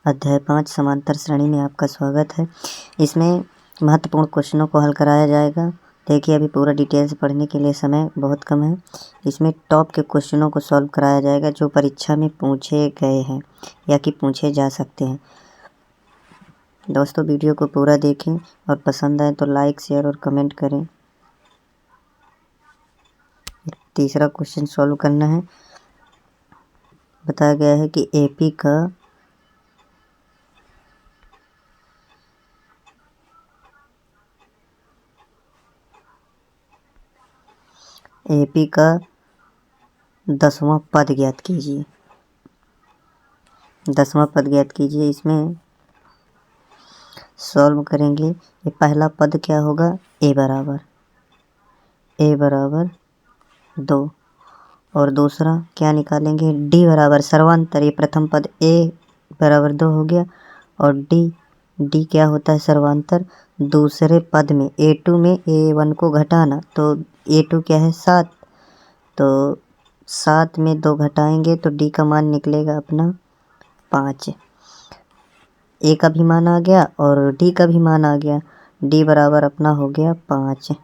अध्याय 5 समांतर श्रेणी में आपका स्वागत है। इसमें महत्वपूर्ण क्वेश्चनों को हल कराया जाएगा। देखिए, अभी पूरा डिटेल से पढ़ने के लिए समय बहुत कम है। इसमें टॉप के क्वेश्चनों को सॉल्व कराया जाएगा जो परीक्षा में पूछे गए हैं या कि पूछे जा सकते हैं। दोस्तों, वीडियो को पूरा देखें और पसंद आए तो लाइक, शेयर और कमेंट करें। तीसरा क्वेश्चन सॉल्व करना है। बताया गया है कि एपी का 10वां पद ज्ञात कीजिए। 10वां पद ज्ञात कीजिए। इसमें सॉल्व करेंगे। ये पहला पद क्या होगा? ए बराबर 2 और दूसरा क्या निकालेंगे? डी बराबर सर्वांतर। ये प्रथम पद ए बराबर 2 हो गया और डी क्या होता है? सर्वांतर। दूसरे पद में A2 में A1 को घटाना, तो A2 क्या है? 7, तो 7 में 2 घटाएंगे तो डी का मान निकलेगा अपना 5। ए का भी मान आ गया और डी का भी मान आ गया। डी बराबर अपना हो गया 5।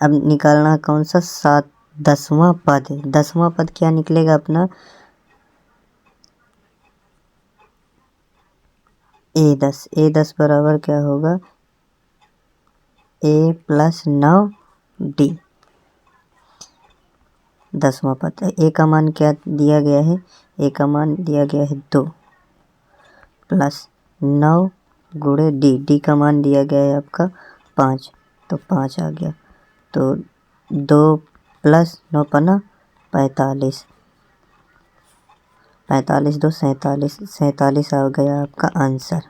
अब निकालना कौन सा? 7। 10वां पद। 10वां पद क्या निकलेगा अपना? A10 बराबर क्या होगा? A + 9 D. 10वां पद है। ए का मान क्या दिया गया है? ए का मान दिया गया है 2 + 9 गुणे डी का मान दिया गया है आपका 5, तो 5 आ गया। तो 2 + 9 पन्ना 45, 45 2 47, 47 आ गया आपका आंसर।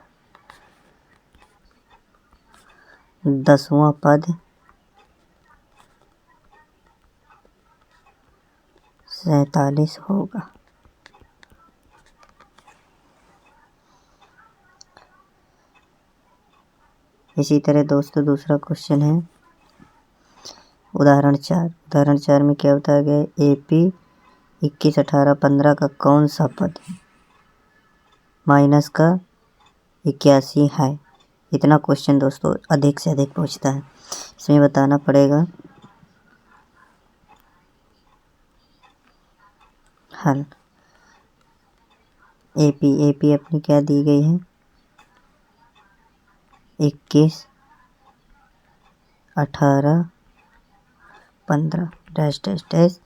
10वां पद 47 होगा। इसी तरह दोस्तों दूसरा क्वेश्चन है उदाहरण 4। उदाहरण 4 में क्या बताया गया है? AP 21, 18, 15 का कौन सा पद माइनस का 81 है? इतना क्वेश्चन दोस्तों अधिक से अधिक पूछता है। इसमें बताना पड़ेगा हल। AP अपनी क्या दी गई है? 21, 18, 15 डैश डैश डैश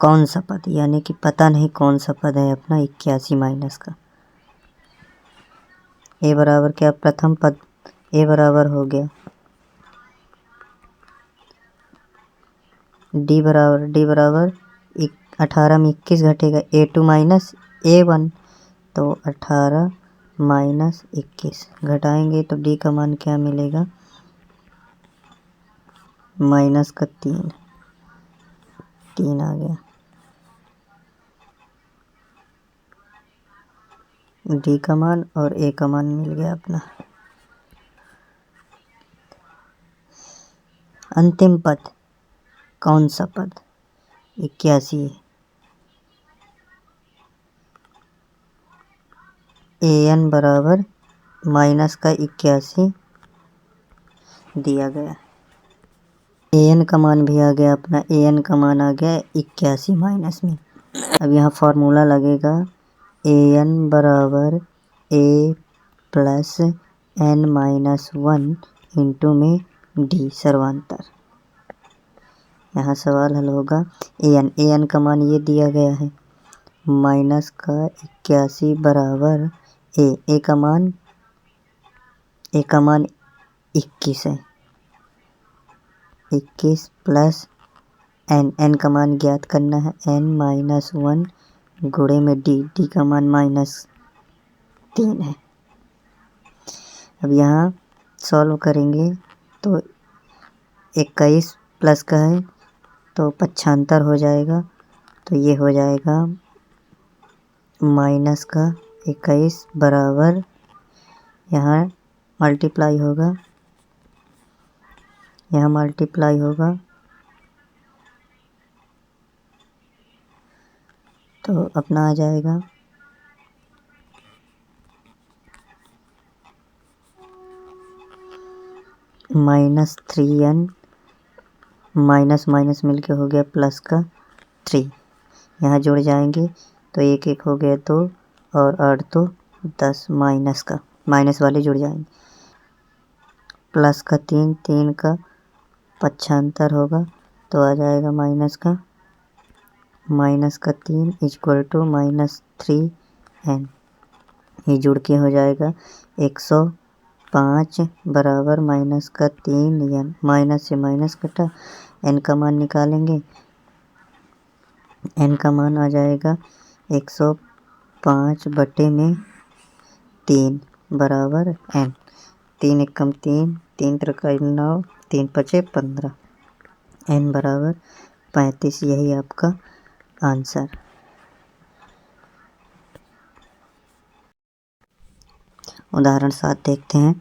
कौन सा पद, यानी कि पता नहीं कौन सा पद है अपना 81 माइनस का। ए बराबर क्या? प्रथम पद ए बराबर हो गया डी बराबर 18 में 21 घटेगा A2 माइनस A1, तो 18 माइनस 21 घटाएंगे तो डी का मान क्या मिलेगा? माइनस का 3 आ गया। डी का मान और ए का मान मिल गया अपना। अंतिम पद कौन सा पद? 81 है। AN बराबर माइनस का 81 दिया गया। AN का मान भी आ गया अपना। AN का मान आ गया 81 माइनस में। अब यहाँ फार्मूला लगेगा AN बराबर A + N-1 इंटू में डी सर्वांतर। यहाँ सवाल हल होगा। AN का मान ये दिया गया है माइनस का 81 बराबर ए का मान 21 है। 21 + एन का मान ज्ञात करना है N-1 गुणे में डी का मान -3 है। अब यहाँ सॉल्व करेंगे तो 21 प्लस का है तो पक्षांतर हो जाएगा, तो ये हो जाएगा माइनस का 21 बराबर यहाँ मल्टीप्लाई होगा, तो अपना आ जाएगा -3n माइनस माइनस मिलके हो गया प्लस का 3। यहाँ जुड़ जाएंगे तो एक एक हो गया 2 और 8 तो 10, माइनस का माइनस वाले जुड़ जाएंगे। प्लस का 3, 3 का पक्षांतर होगा तो आ जाएगा माइनस का 3 इक्वल टू -3n। ये जुड़ के हो जाएगा 105 बराबर माइनस का 3n। माइनस से माइनस कटा, n का मान निकालेंगे, n का मान आ जाएगा 105 बटे में 3 बराबर n। 3 एकम 3, 3 त्रिका 9, 3 पचे 15, n बराबर 35। यही आपका आंसर। उदाहरण 7 देखते हैं।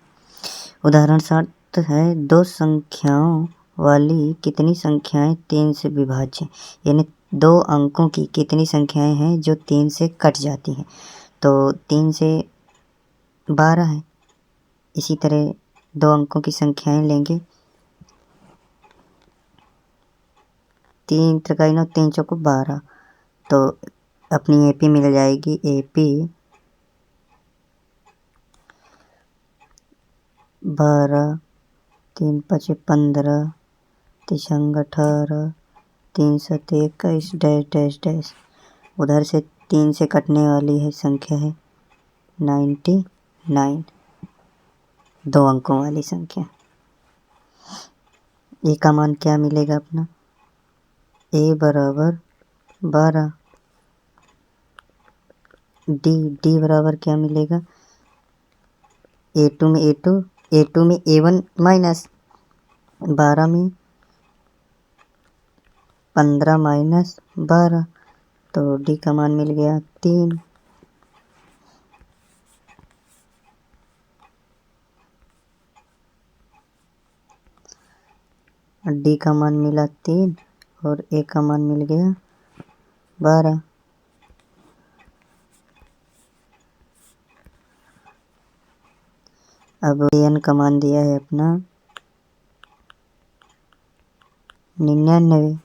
उदाहरण 7 है, दो संख्याओं वाली कितनी संख्याएं 3 से विभाज्य, यानी 2 अंकों की कितनी संख्याएं हैं जो 3 से कट जाती हैं। तो 3 से 12 है। इसी तरह 2 अंकों की संख्याएं लेंगे, 3 त्रिका 9, 3 चौको 12, तो अपनी AP मिल जाएगी। AP 12, 3 पचे 15, 3 18, 3 सते 21 डैश डैश डैश। उधर से 3 से कटने वाली है संख्या है 99, 2 अंकों वाली संख्या। ए का मान क्या मिलेगा अपना, A बराबर 12। D बराबर क्या मिलेगा, A2 में A2 में A1 माइनस 12 में 15 माइनस 12, तो D का मान मिल गया 3। D का मान मिला 3 और A का मान मिल गया 12। अब n का मान दिया है अपना 99।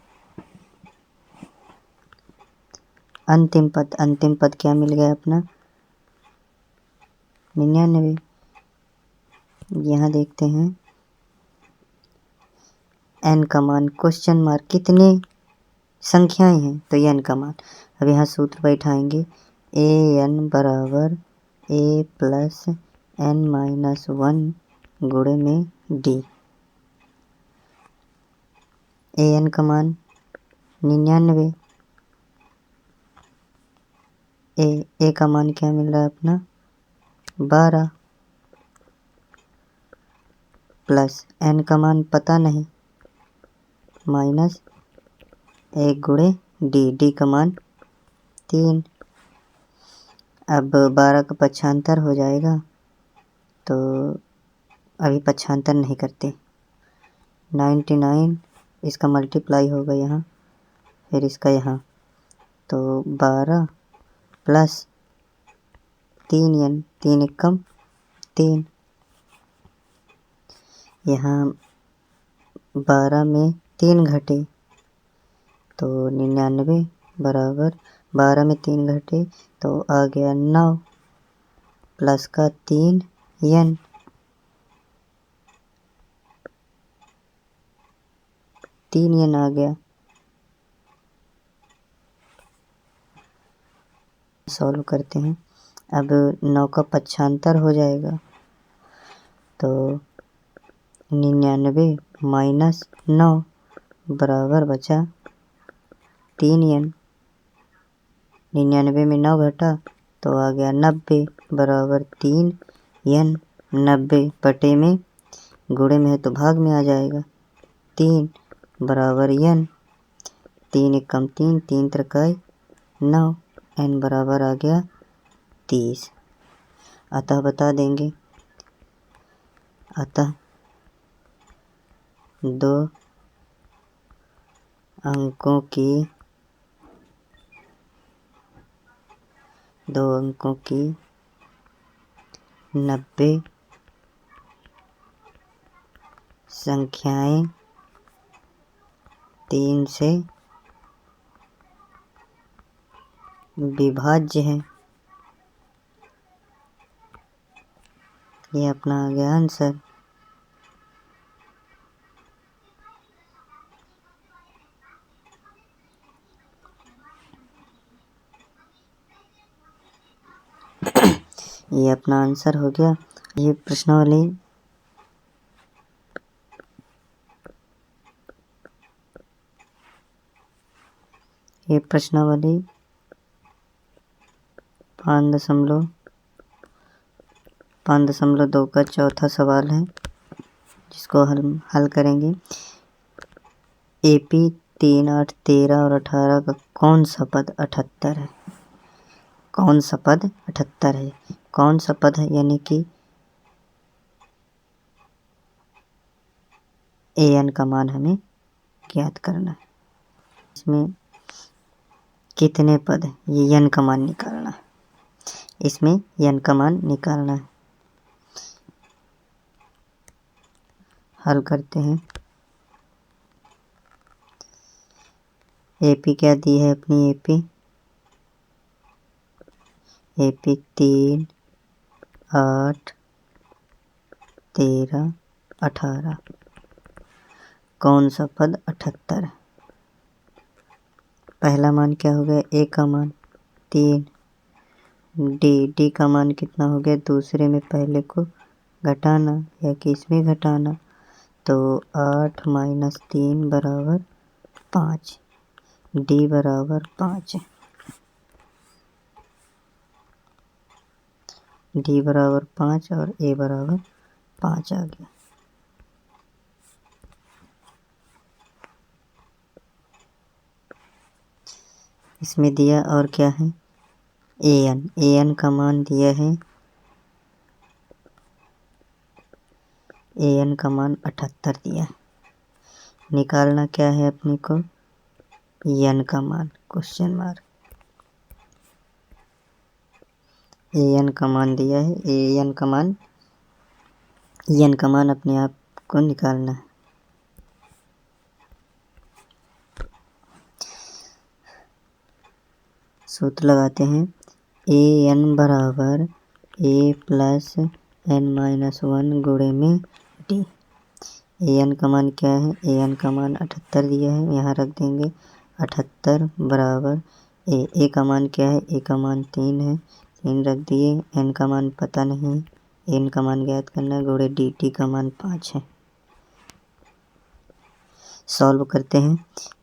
अंतिम पद क्या मिल गया अपना 99। यहाँ देखते हैं n का मान क्वेश्चन मार्क कितने संख्याएं हैं, तो n का मान। अब यहाँ सूत्र बैठाएंगे, an बराबर a प्लस n माइनस 1 गुणे में d। an का मान 99, a का मान क्या मिल रहा है अपना 12, प्लस n का मान पता नहीं माइनस 1 गुणे d का मान 3। अब 12 का पक्षांतर हो जाएगा, तो अभी पक्षांतर नहीं करते। 99 इसका मल्टीप्लाई होगा यहाँ, फिर इसका यहाँ, तो 12 प्लस 3n, 3 एकम 3। यहाँ 12 में 3 घटे तो 99 बराबर 12 में 3 घटे तो आ गया 9, प्लस का 3n, आ गया। सॉल्व करते हैं। अब 9 का पक्षांतर हो जाएगा, तो 99 माइनस 9 बराबर बचा 3n। 99 में 9 घटा तो आ गया 90 बराबर 3n। 90 बटे में गुणे में है तो भाग में आ जाएगा, 3 बराबर n। 3 एकम 3, 3 त्रिकाई 9, n बराबर आ गया 30। अतः बता देंगे, अतः 2 अंकों की 90 संख्याएं 3 से विभाज्य है। ये अपना आ गया आंसर। ये अपना आंसर हो गया। ये प्रश्नावली ये प्रश्नावली 5.2 का चौथा सवाल है, जिसको हल करेंगे। AP 3, 8, 13 और 18 का कौन सा पद 78 है? कौन सा पद 78 है? कौन सा पद है, यानी कि an का मान हमें ज्ञात करना है। इसमें कितने पद है, ये n का मान निकालना है। इसमें n का मान निकालना है। हल करते हैं। AP क्या दी है अपनी? AP 3, 8, 13, 18। कौन सा पद 78 है? पहला मान क्या हो गया? A का मान 3। D का मान कितना हो गया? दूसरे में पहले को घटाना या कि इसमें घटाना, तो 8 - 3 बराबर 5। D बराबर 5 है। D बराबर 5 और A बराबर 5 आ गया। इसमें दिया और क्या है? an का मान दिया है। an का मान 78 दिया है। निकालना क्या है अपने को? n का मान, क्वेश्चन मार्क। an का मान दिया है। n का मान अपने आप को निकालना है। सूत्र लगाते हैं। an बराबर a प्लस n-1 गुणे में d। an का मान क्या है? an का मान 78 दिया है, यहाँ रख देंगे। 78 बराबर a का मान क्या है? a का मान 3 है, 3 रख दिए। n का मान पता नहीं, n का मान ज्ञात करना है, गुणे dt का मान 5 है। सॉल्व करते हैं।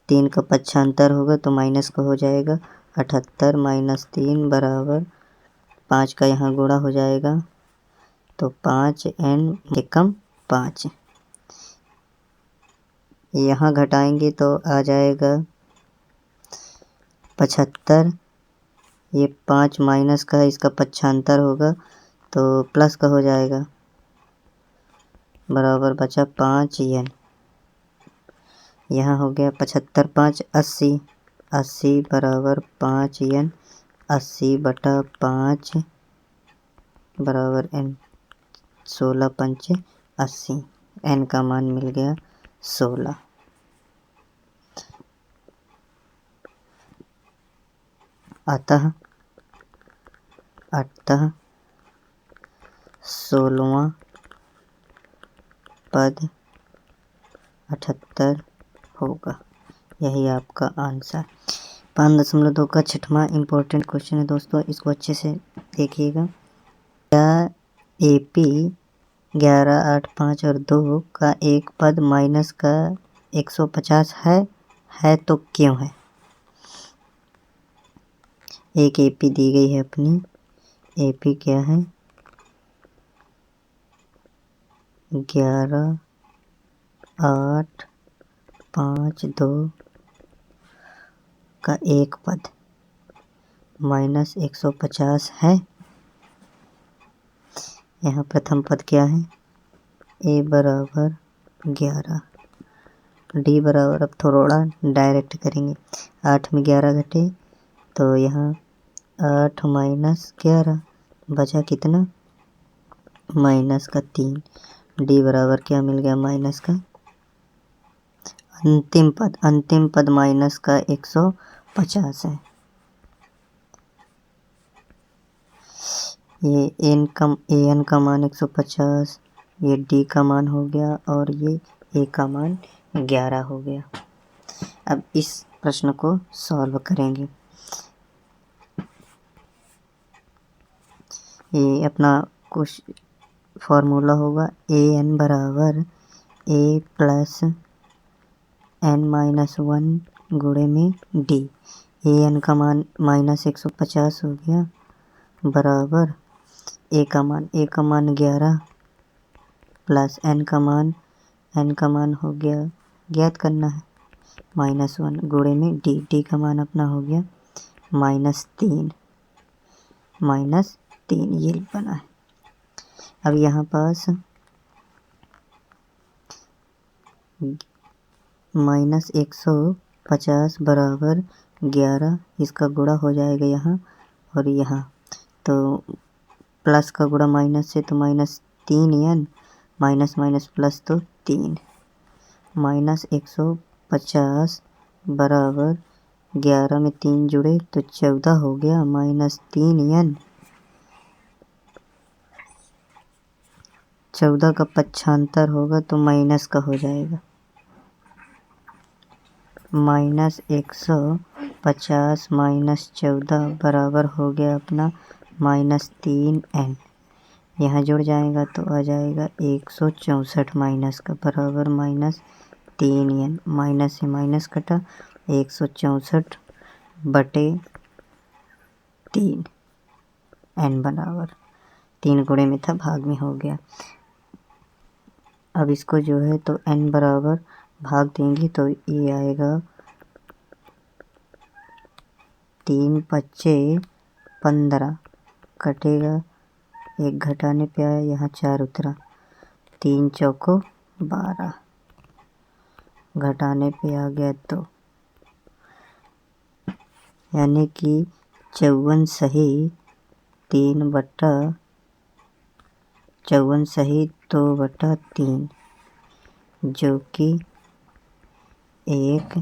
3 का पक्षांतर होगा तो माइनस का हो जाएगा। 78 - 3 बराबर 5 का यहाँ गुणा हो जाएगा, तो 5n एकम 5। यहाँ घटाएंगे तो आ जाएगा 75। ये 5 माइनस का है, इसका पक्षांतर होगा तो प्लस का हो जाएगा, बराबर बचा 5n। यहाँ हो गया 75 5 80। 80 बराबर 5n। 80/5 बराबर n। 16 पंचे 80। n का मान मिल गया 16। अतः 16वां पद 78 होगा। यही आपका आंसर। 5.2 का छठवां इम्पोर्टेंट क्वेश्चन है दोस्तों, इसको अच्छे से देखिएगा। क्या AP 11, 8, 5 और 2 का एक पद माइनस का 150 है तो क्यों है? एक AP दी गई है अपनी। AP क्या है? 11, 8, 5, 2 का एक पद माइनस 150 है। यहाँ प्रथम पद क्या है? A बराबर 11। D बराबर, अब थोड़ा डायरेक्ट करेंगे। 8 में 11 घटे तो यहाँ 8 - 11 बचा कितना? -3। डी बराबर क्या मिल गया, माइनस का अंतिम पद माइनस का 150 है। ये एन का मान 150, ये डी का मान हो गया और ये ए का मान 11 हो गया। अब इस प्रश्न को सॉल्व करेंगे। ये अपना कुछ फॉर्मूला होगा, ए एन बराबर ए प्लस एन माइनस 1 गुणे में डी। ए एन का मान माइनस 150 हो गया बराबर ए का मान 11 प्लस एन का मान हो गया, ज्ञात करना है, -1 गुणे में डी का मान अपना हो गया -3 ये बना है। अब यहाँ पास -150 बराबर 11, इसका गुणा हो जाएगा यहाँ और यहाँ, तो प्लस का गुणा माइनस से तो -3n, माइनस माइनस प्लस तो 3, -150 बराबर 11 में 3 जुड़े तो 14 हो गया, -3n, 14 का पक्षांतर होगा तो माइनस का हो जाएगा, -150 -14 बराबर हो गया अपना -3n। यहाँ जुड़ जाएगा तो आ जाएगा 164 माइनस का बराबर -3n, माइनस से माइनस कटा 164/3, n बराबर 3 गुणे में था, भाग में हो गया। अब इसको जो है तो n बराबर भाग देंगे तो ये आएगा 3 पच्चे 15, कटेगा 1 घटाने पे आया, यहाँ 4 उतरा, 3 चौको 12, घटाने पे आ गया 2, यानी कि 54 सही 2/3, जो कि एक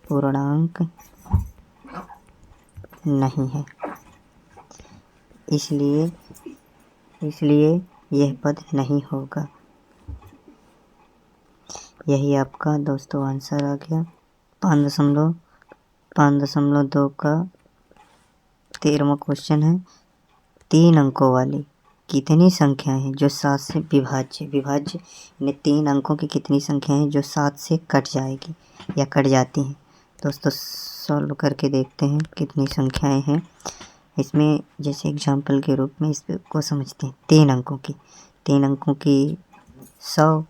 पूर्णांक नहीं है, इसलिए यह पद नहीं होगा। यही आपका दोस्तों आंसर आ गया। 5.2 का 13वां क्वेश्चन है। 3 अंकों वाली कितनी संख्याएं हैं जो 7 से विभाज्य यानी 3 अंकों की कितनी संख्याएं हैं जो 7 से कट जाएगी या कट जाती हैं। दोस्तों सॉल्व करके देखते हैं कितनी संख्याएं हैं। इसमें जैसे एग्जाम्पल के रूप में इसको समझते हैं। 3 अंकों की 100,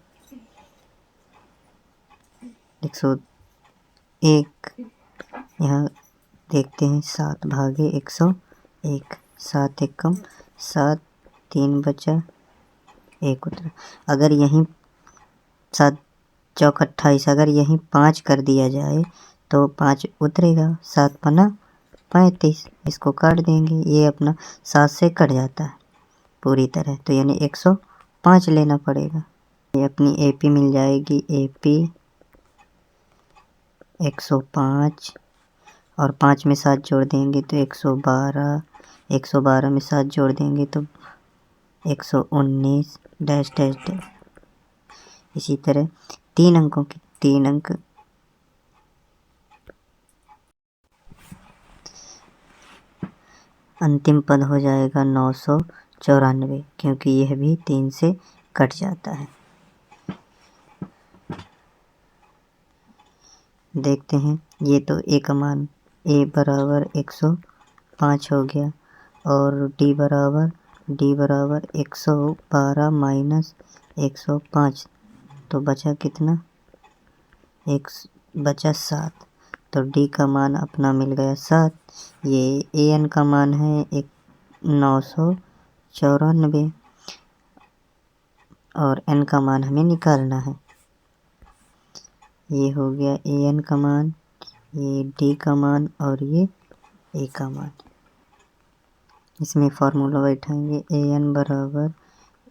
101, यहाँ देखते हैं 7 भागे 101, 7 एकम 7, 3 बचा 1 उतरा। अगर यहीं 7 चौक 28, अगर यहीं 5 कर दिया जाए तो 5 उतरेगा, 7 पना 35, इसको काट देंगे, ये अपना 7 से कट जाता है पूरी तरह, तो यानी 105 लेना पड़ेगा। ये अपनी AP मिल जाएगी, AP 105 और 5 में 7 जोड़ देंगे तो 112, 112 में 7 जोड़ देंगे तो 119 डैश डैश डैश। इसी तरह 3 अंकों की 3 अंक अंतिम पद हो जाएगा 994, क्योंकि यह भी 3 से कट जाता है। देखते हैं, ये तो ए का मान ए बराबर 105 हो गया और डी बराबर 112 माइनस 105, तो बचा कितना, बचा 7, तो डी का मान अपना मिल गया 7। ये ए एन का मान है 994 और एन का मान हमें निकालना है। ये हो गया ए एन का मान, ये डी का मान और ये ए का मान। इसमें फार्मूला बैठाएंगे, ए एन बराबर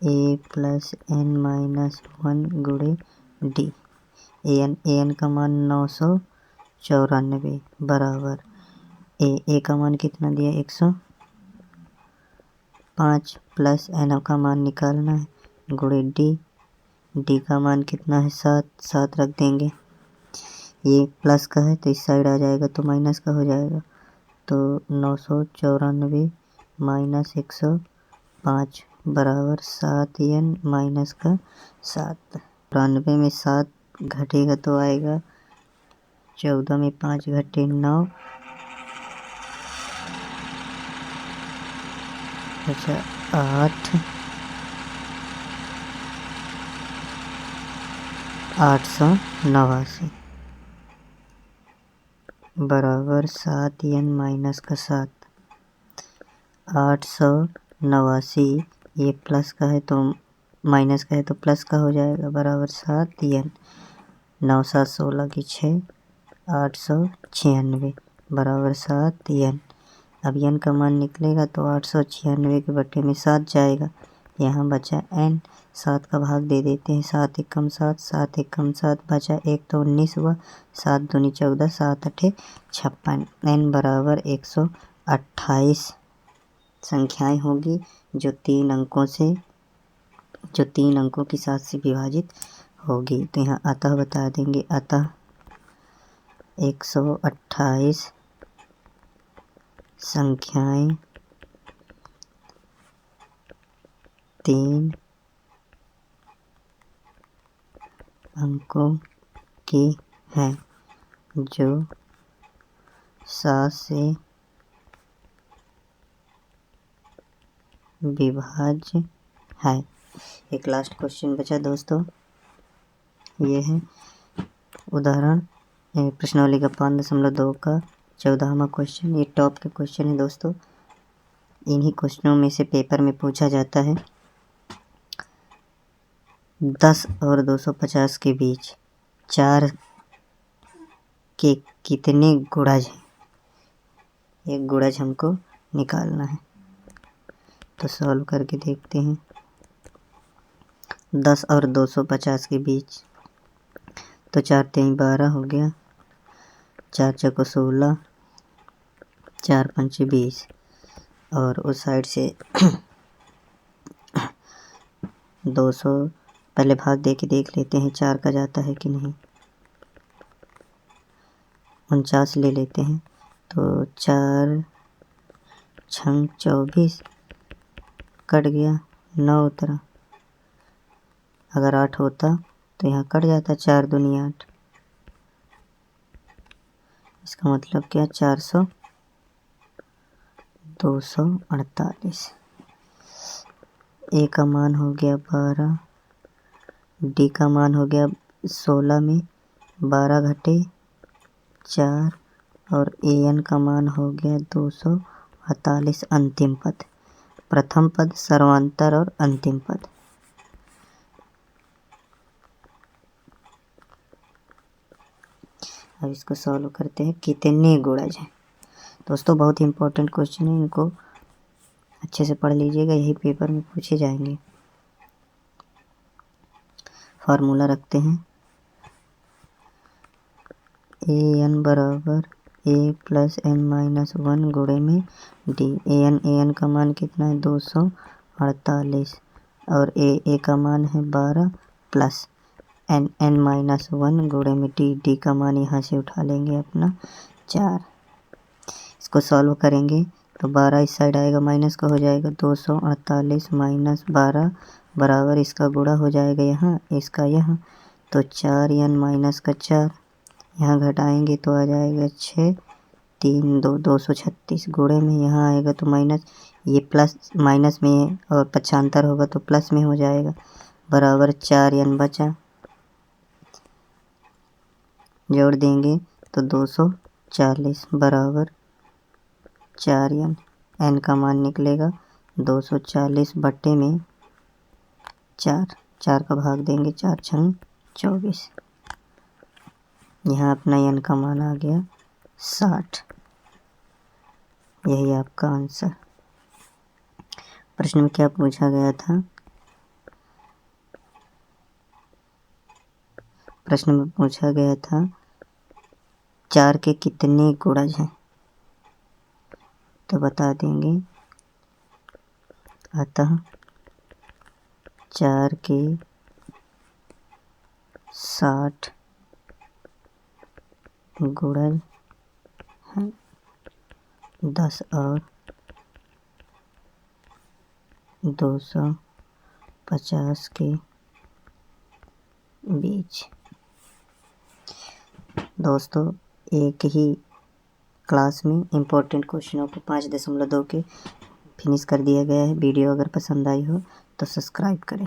a+n-1 गुणे डी। एन का मान 994 बराबर ए का मान कितना दिया 105 प्लस एन का मान निकालना है गुणे डी का मान कितना है 7 रख देंगे। ये प्लस का है तो इस साइड आ जाएगा तो माइनस का हो जाएगा। तो 994 माइनस 105 बराबर 7n माइनस का 7। 94 में 7 घटेगा तो आएगा 14 में 5 घटे 9 अच्छा 889 बराबर 7n माइनस का 7। 889 ये प्लस का है तो माइनस का है तो प्लस का हो जाएगा बराबर 7n। 9 7 16 की 6 896 बराबर 7n। अब n का मान निकलेगा तो 896 के बट्टे में 7 जाएगा। यहाँ बचा n 7 का भाग दे देते हैं 7 एकम 7 7 एकम 7 बचा 1 तो 19 हुआ 7 दूनी 14 7 8 56 n बराबर 128 संख्याएं होगी जो 3 अंकों की 7 से विभाजित होगी। तो यहाँ अतः बता देंगे अतः 128 संख्याएं 3 अंकों की हैं जो 7 से विभाज्य है। एक लास्ट क्वेश्चन बचा दोस्तों, ये है उदाहरण प्रश्नावली का 5.2 का 14वां क्वेश्चन। ये टॉप के क्वेश्चन है दोस्तों, इन्हीं क्वेश्चनों में से पेपर में पूछा जाता है। 10 और 250 के बीच 4 के कितने गुणज हैं? एक गुणज हमको निकालना है, तो सॉल्व करके देखते हैं। 10 और 250 के बीच तो 4 3 12 हो गया, 4 चौको 16, 4 पंचे 20 और उस साइड से 200 पहले भाग दे के देख लेते हैं 4 का जाता है कि नहीं। 49 ले लेते हैं तो 4 छंग 24 कट गया, 9 उतरा। अगर 8 होता तो यहाँ कट जाता, 4 दूनी 8। इसका मतलब क्या 400 248। ए का मान हो गया 12, डी का मान हो गया 16 में 12 घटे 4 और एन का मान हो गया 248। अंतिम पद, प्रथम पद, सर्वांतर और अंतिम पद। अब इसको सॉल्व करते हैं। कितने गुणज हैं दोस्तों, बहुत ही इम्पोर्टेंट क्वेश्चन है, इनको अच्छे से पढ़ लीजिएगा, यही पेपर में पूछे जाएंगे। फार्मूला रखते हैं ए एन बराबर ए प्लस एन माइनस 1 गुणे में डी। ए एन का मान कितना है 248 और ए का मान है 12 प्लस एन माइनस 1 गुणे में डी का मान यहाँ से उठा लेंगे अपना 4। इसको सॉल्व करेंगे तो 12 इस साइड आएगा माइनस का हो जाएगा, 248 माइनस 12 बराबर इसका गुणा हो जाएगा यहाँ इसका यहाँ, तो 4 एन माइनस का 4 यहाँ घटाएंगे तो आ जाएगा 6 3 2 236 गुणे में यहाँ आएगा तो माइनस, ये प्लस माइनस में है और पक्षांतर होगा तो प्लस में हो जाएगा बराबर 4 एन बचा, जोड़ देंगे तो 240 बराबर 4 एन का मान निकलेगा 240 बट्टे में 4 का भाग देंगे 4 छंग 24। यहाँ अपना एन का मान आ गया 60। यही आपका आंसर। प्रश्न में क्या पूछा गया था, प्रश्न में पूछा गया था 4 के कितने गुणज हैं, तो बता देंगे। अतः 4 के 60 गुणज हैं 10 और 250 के बीच। दोस्तों, एक ही क्लास में इम्पोर्टेंट क्वेश्चनों को 5.2 के फिनिश कर दिया गया है। वीडियो अगर पसंद आई हो तो सब्सक्राइब करें।